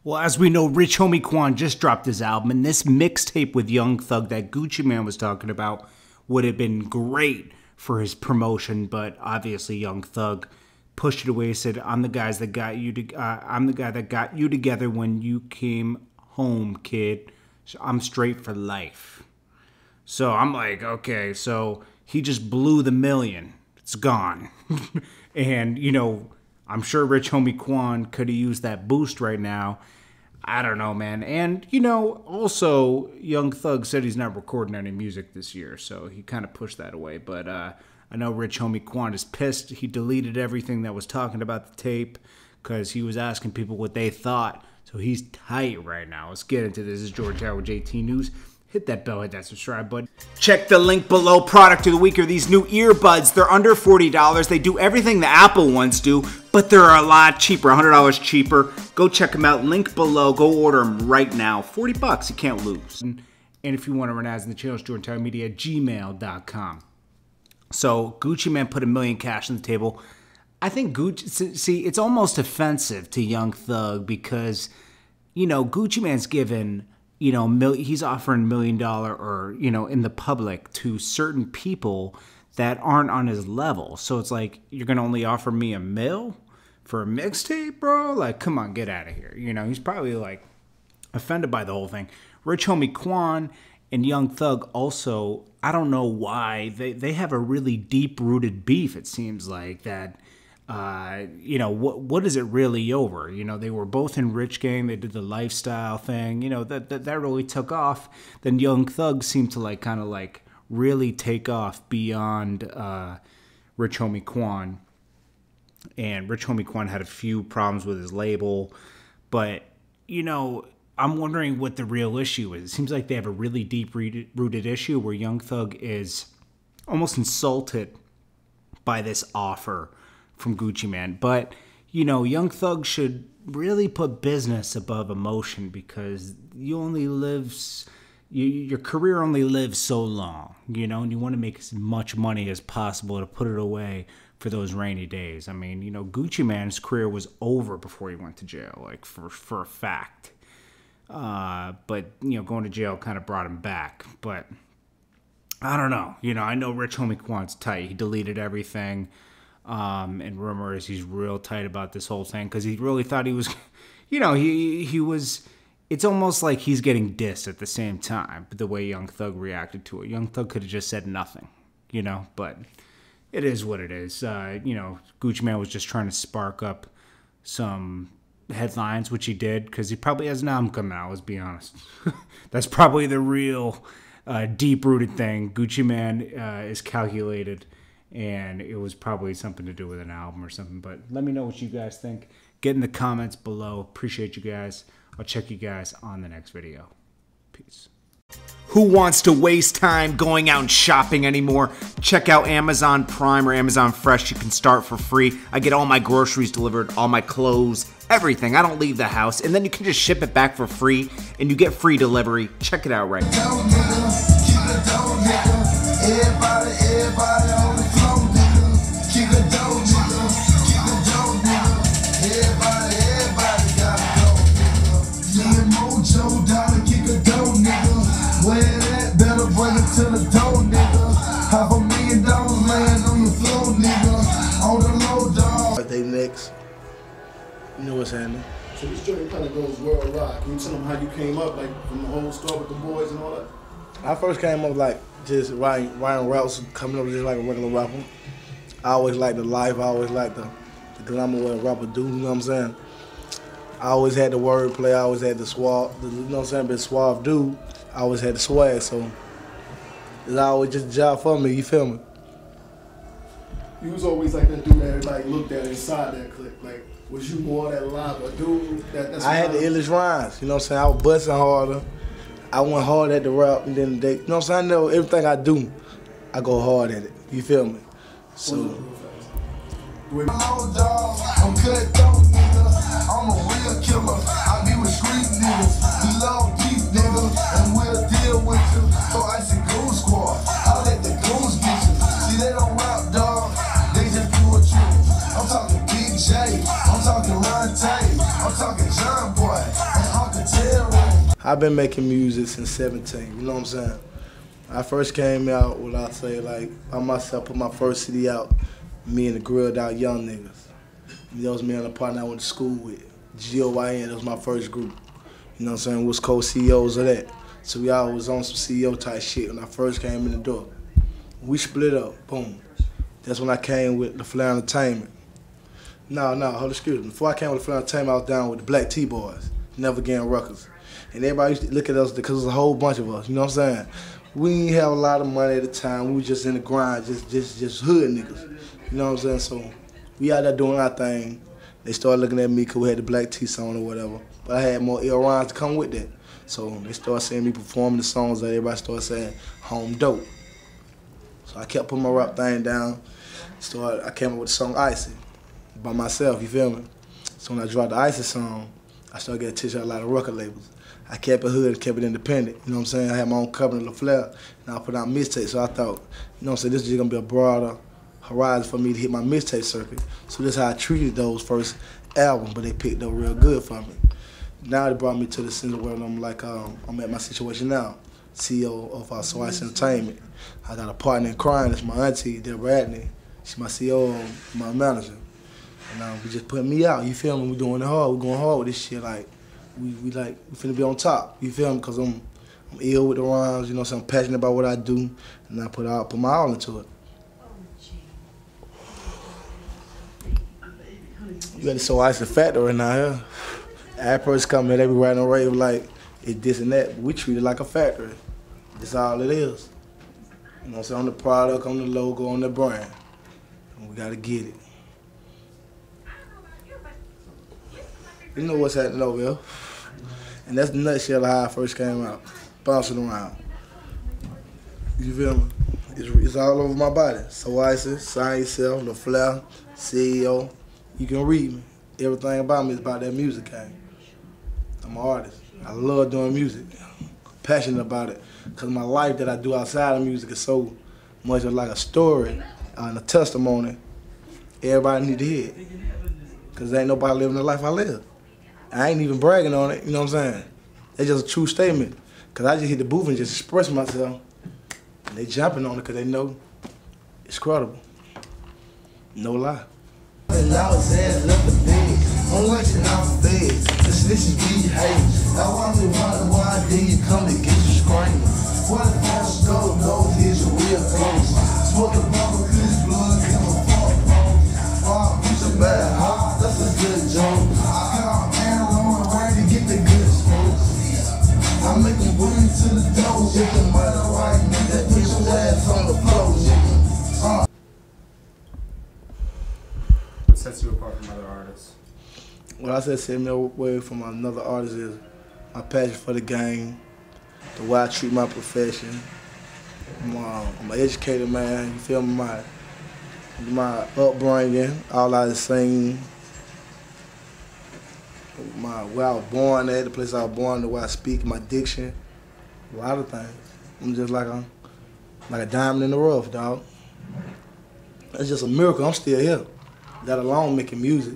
Well, as we know, Rich Homie Quan just dropped his album, and this mixtape with Young Thug that Gucci Mane was talking about would have been great for his promotion, but obviously Young Thug pushed it away. Said, "I'm the guy that got you together when you came home, kid. So I'm straight for life." So I'm like, okay, so he just blew the million. It's gone, and you know, I'm sure Rich Homie Quan could have used that boost right now. I don't know, man. And, you know, also, Young Thug said he's not recording any music this year, so he kind of pushed that away. But I know Rich Homie Quan is pissed. He deleted everything that was talking about the tape because he was asking people what they thought. So he's tight right now. Let's get into this. This is Jordan Tower with JT News. Hit that bell, hit that subscribe button. Check the link below. Product of the week are these new earbuds. They're under $40. They do everything the Apple ones do, but they're a lot cheaper, $100 cheaper. Go check them out. Link below. Go order them right now. $40, you can't lose. And if you want to run ads in the channel, it's jordantowermedia@gmail.com. So Gucci Mane put $1 million cash on the table. I think Gucci, see, it's almost offensive to Young Thug because, you know, Gucci Mane's given, you know, he's offering $1 million or, you know, in the public to certain people that aren't on his level. So it's like, you're going to only offer me $1 million for a mixtape, bro? Like, come on, get out of here. You know, he's probably like offended by the whole thing. Rich Homie Quan and Young Thug also, I don't know why, they have a really deep-rooted beef, it seems like, that, you know, what is it really over? You know, they were both in Rich Gang. They did the lifestyle thing. You know, that really took off. Then Young Thug seemed to like kind of like really take off beyond Rich Homie Quan. And Rich Homie Quan had a few problems with his label. But, you know, I'm wondering what the real issue is. It seems like they have a really deep-rooted issue where Young Thug is almost insulted by this offer from Gucci Mane. But, you know, Young Thug should really put business above emotion because you only live, your career only lives so long, you know, and you want to make as much money as possible to put it away for those rainy days. I mean, you know, Gucci Mane's career was over before he went to jail, like for a fact. But, you know, going to jail kind of brought him back. But I don't know. You know, I know Rich Homie Quan's tight. He deleted everything. And rumor is he's real tight about this whole thing because he really thought he was, you know, he was, it's almost like he's getting dissed at the same time, the way Young Thug reacted to it. Young Thug could have just said nothing, you know, but it is what it is. You know, Gucci Mane was just trying to spark up some headlines, which he did, because he probably has an album coming out, let's be honest. That's probably the real deep-rooted thing. Gucci Mane is calculated, and it was probably something to do with an album or something. But let me know what you guys think. Get in the comments below. Appreciate you guys. I'll check you guys on the next video. Peace. Who wants to waste time going out and shopping anymore? Check out Amazon Prime or Amazon Fresh. You can start for free. I get all my groceries delivered, all my clothes, everything. I don't leave the house. And then you can just ship it back for free, and you get free delivery. Check it out right now. To the door, nigga. $500,000 laying on your floor, nigga. On the low, dog. Birthday next. You know what's happening. So this joint kind of goes worldwide. Can you tell them how you came up, like from the whole store with the boys and all that? I first came up like just writing raps, coming up just like a regular rapper. I always liked the life. I always liked the glamour of what a rapper do. You know what I'm saying? I always had the wordplay. I always had the suave. You know what I'm saying? But suave dude. I always had the swag. So it's always just a job for me, you feel me? You was always like that dude that everybody looked at inside that clip. Like, was you more that lava dude? That's I had the illest rhymes, you know what I'm saying? I was busting harder. I went hard at the rap, and then they, you know what I'm saying? I know everything I do, I go hard at it, you feel me? So. I'm a real killer. I be with street niggas. We love deep niggas, and we'll deal with you. So I see Goon Squad. I let the goons get you. See, they don't rap, dog. They just do a trick. I'm talking Big J. I'm talking Ron Tay. I'm talking John Boy. I've been making music since 17, you know what I'm saying? I first came out, what I say, like, by myself, put my first CD out, me and the Grilled Out Young Niggas. That was me and a partner I went to school with. GOYN, that was my first group. You know what I'm saying? We was co-CEOs of that. So we all was on some CEO type shit when I first came in the door. We split up, boom. That's when I came with the Flair Entertainment. Hold excuse me. Before I came with the Flair Entertainment, I was down with the Black T-Boys, Never Again Ruckers. And everybody used to look at us because there was a whole bunch of us, you know what I'm saying? We didn't have a lot of money at the time. We was just in the grind, just hood niggas. You know what I'm saying? So we out there doing our thing. They started looking at me because we had the Black T song or whatever. But I had more ill rhymes to come with that. So they started seeing me performing the songs that everybody started saying, home dope. So I kept putting my rap thing down. I came up with the song Icy by myself, you feel me? So when I dropped the Icy song, I started getting attention at a lot of record labels. I kept it hood, kept it independent, you know what I'm saying? I had my own company, LaFleur, and I put out mixtapes. So I thought, you know what I'm saying, this is just gonna be a broader horizon for me to hit my mixtape circuit. So this is how I treated those first albums, but they picked up real good for me. Now they brought me to the center where I'm like, I'm at my situation now. CEO of So Ice Entertainment. I got a partner in crime, that's my auntie, Deborah Radney. She's my CEO, my manager. And we just putting me out, you feel me? We doing it hard, we going hard with this shit. Like, we finna be on top, you feel me? Cause I'm ill with the rhymes, you know what I'm saying? I'm passionate about what I do, and I put my all into it. You got the So Ice the factory now here. Every person come here, they be writing a rave like it's this and that, but we treat it like a factory. That's all it is. You know what I'm saying? On the product, on the logo, on the brand. And we gotta get it. You know what's happening over here. And that's the nutshell of how I first came out. Bouncing around. You feel me? It's all over my body. So Icy, Sign Yourself, LaFleur, CEO. You can read me. Everything about me is about that music game. I'm an artist. I love doing music. Passionate about it. Because my life that I do outside of music is so much of like a story and a testimony. Everybody need to hear it. Because there ain't nobody living the life I live. I ain't even bragging on it, you know what I'm saying? It's just a true statement. Because I just hit the booth and just express myself. And they jumping on it because they know it's credible. No lie. And I was at left the bed. I'm watching out for feds. The snitches be hating. I wonder why then you come to get you screaming. What if I go, those is your real close. Smoke a bubble, cause blood, give a fuck. It's a bad heart, that's a good joke. I got a man on right to get the good smokes. I make them bring to the door. If the money right, nigga, put your ass on the floor, nigga. What sets you apart from other artists? What I said set me away from another artist is my passion for the game, the way I treat my profession. I'm an educated man, you feel me? My upbringing, all I was singing, where I was born at, the place I was born, the way I speak, my diction, a lot of things. I'm just like a diamond in the rough, dog. It's just a miracle I'm still here, let alone making music.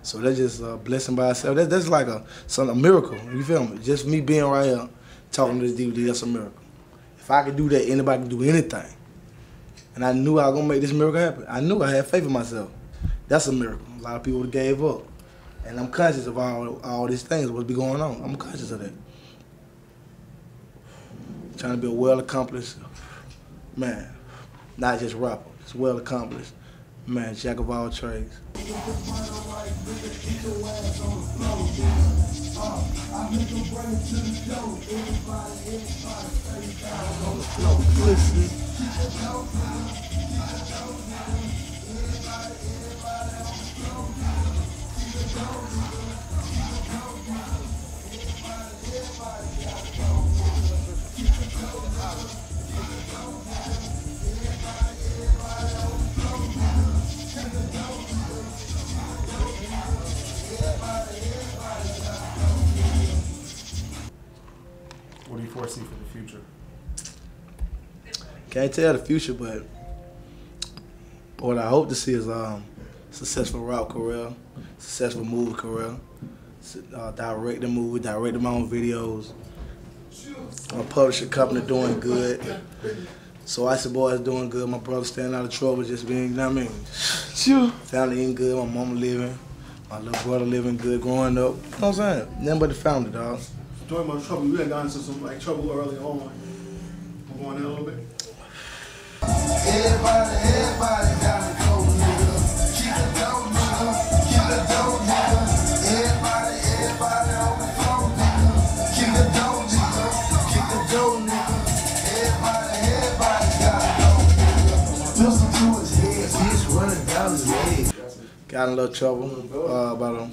So that's just a blessing by itself. That's like a miracle, you feel me? Just me being right here, talking to this DVD, that's a miracle. If I could do that, anybody can do anything. And I knew I was gonna make this miracle happen. I knew I had faith in myself. That's a miracle. A lot of people would have gave up. And I'm conscious of all these things, what be going on. I'm conscious of that. Trying to be a well-accomplished man, not just rapper, just well-accomplished man, jack of all trades. What do you foresee for the future? Can't tell the future, but what I hope to see is a successful rap career, successful movie career, directing movies, directing my own videos. My publishing company doing good. So Icy Boy is doing good. My brother staying out of trouble, just being, you know what I mean? Sure. Family eating good, my mama living, my little brother living good growing up. You know what I'm saying? Nothing but the family, dog. Talking about trouble, you had gotten into some like trouble early on. I'm going in a little bit. Everybody got a cold nigga. Keep the dope nigga. Keep the dope nigga. Everybody on the floor nigga. Keep the dope nigga. Keep the dope nigga. Everybody got a cold nigga. Listen to his head. He's running down his leg. Got in a little trouble. About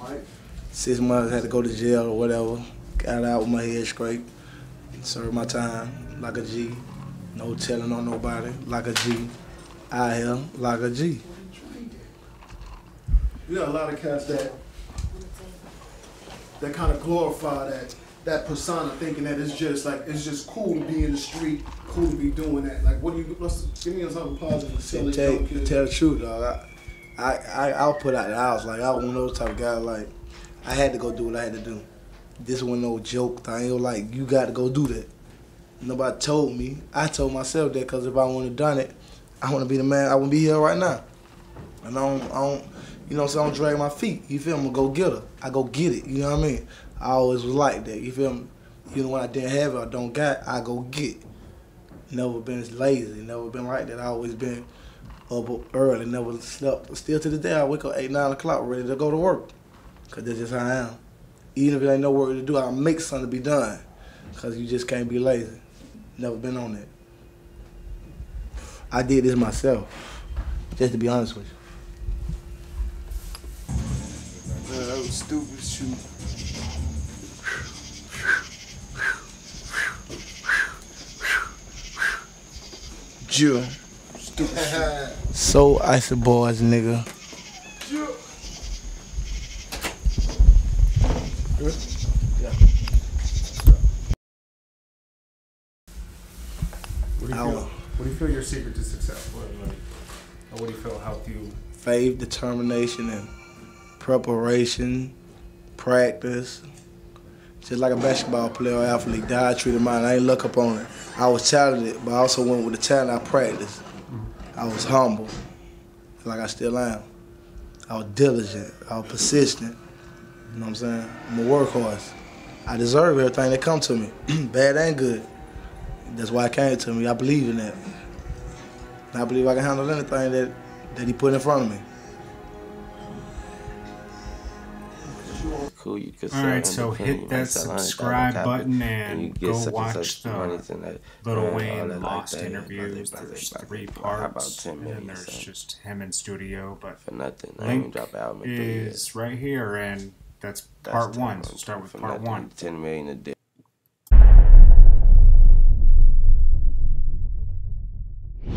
6 months, had to go to jail or whatever. Got out with my head straight. Served my time like a G. No telling on nobody, like a G. Out here, like a G. You got a lot of cats that kind of glorify that persona, thinking that it's just cool to be in the street, cool to be doing that. Like, what do you? Give me something positive to Tell the truth, dog. I'll put out the house. Like, I was one of those type of guys. Like, I had to go do what I had to do. This wasn't no joke thing. Like, you got to go do that. Nobody told me. I told myself that because if I wouldn't have done it, I want to be the man. I wouldn't be here right now. And I don't, you know, so I don't drag my feet. You feel me? I go get her. I go get it. You know what I mean? I always was like that. You feel me? You know, when I didn't have it, I don't got it, I go get. Never been lazy. Never been like that. I always been up early. Never slept. Still to this day, I wake up 8, 9 o'clock ready to go to work. Because that's just how I am. Even if there ain't no work to do, I'll make something to be done. Because you just can't be lazy. Never been on that. I did this myself, just to be honest with you. Man, that was stupid shoot. Jew. Stupid shoot. So Icy Boys, nigga. What do you feel your secret to success was? Like, or what do you feel helped you? Faith, determination, and preparation, practice. Just like a basketball player or athlete, that I treated mine. I ain't look up on it. I was talented, but I also went with the talent I practiced. I was humble, like I still am. I was diligent. I was persistent. You know what I'm saying? I'm a workhorse. I deserve everything that come to me, bad and good. That's why it came to me. I believe in that. And I believe I can handle anything that he put in front of me. Cool, you could Alright, so hit that subscribe button and go watch the Lil Wayne Lost interviews. There's 3 parts, and there's just him in studio, but for nothing. link is right here, and that's part 1, so start with part 1. 10 million a day.